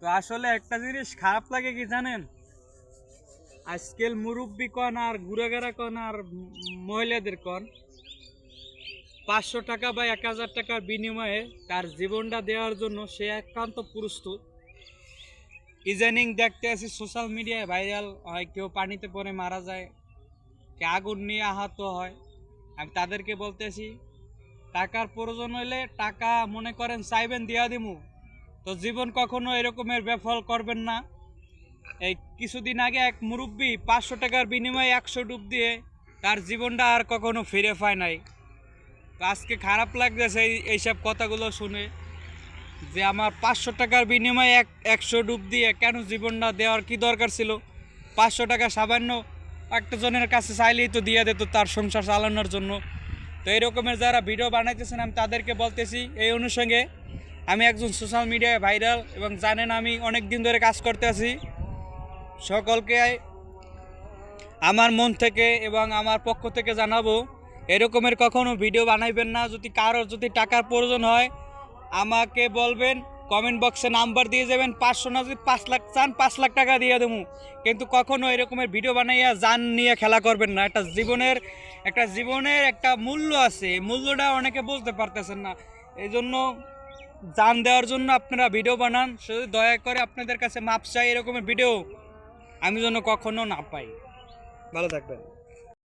তো আসলে একটা জিনিস খারাপ লাগে কি জানেন, আজকাল মুরব্বী কন আর ঘুরেগেরা কন আর মহিলাদের কন 500 টাকা বা 1000 টাকার বিনিময়ে তার জীবনটা দেওয়ার জন্য সে একান্ত প্রস্তুত। ইদানিং দেখতে আছি সোশ্যাল মিডিয়ায় ভাইরাল হয়, কেউ পানিতে পড়ে মারা যায়, কেউ আগুন নিয়ে আহত হয়। আমি তাদেরকে বলতেছি, টাকার প্রয়োজন হইলে টাকা মনে করেন চাইবেন দিয়া দিমু, তো জীবন কখনো এরকমের বেফল করবেন না। এই কিছুদিন আগে এক মুরব্বী 500 টাকার বিনিময়ে 100 ডুব দিয়ে তার জীবনটা আর কখনো ফিরে পায় নাই। তো আজকে খারাপ লাগতেছে এইসব কথাগুলো শুনে, যে আমার 500 টাকার বিনিময়ে 100 ডুব দিয়ে কেন জীবনটা দেওয়ার কি দরকার ছিল। 500 টাকা সামান্য একটা জনের কাছে চাইলেই তো দিয়ে দিত তার সংসার চালানোর জন্য। তো এই রকমের যারা ভিডিও বানাইতেছেন আমি তাদেরকে বলতেছি, এই অনুষঙ্গে আমি একজন সোশ্যাল মিডিয়ায় ভাইরাল এবং জানেন আমি অনেক দিন ধরে কাজ করতে আছি। সকলকে আমার মন থেকে এবং আমার পক্ষ থেকে জানাবো, এরকমের কখনো ভিডিও বানাইবেন না। যদি কারোর যদি টাকার প্রয়োজন হয় আমাকে বলবেন, কমেন্ট বক্সে নাম্বার দিয়ে যাবেন। 500 না, যদি 5 লাখ চান 5 লাখ টাকা দিয়ে দেবো, কিন্তু কখনো এরকমের ভিডিও বানাইয়া জান নিয়ে খেলা করবেন না। জীবনের একটা মূল্য আছে, এই মূল্যটা অনেকে বুঝতে পারতেছেন না। এই জন্য জান দেওয়ার জন্য আপনারা ভিডিও বানান, শুধু দয়া করে আপনাদের কাছে মাপ চাই, এরকমের ভিডিও আমি যেন কখনো না পাই। ভালো থাকবেন।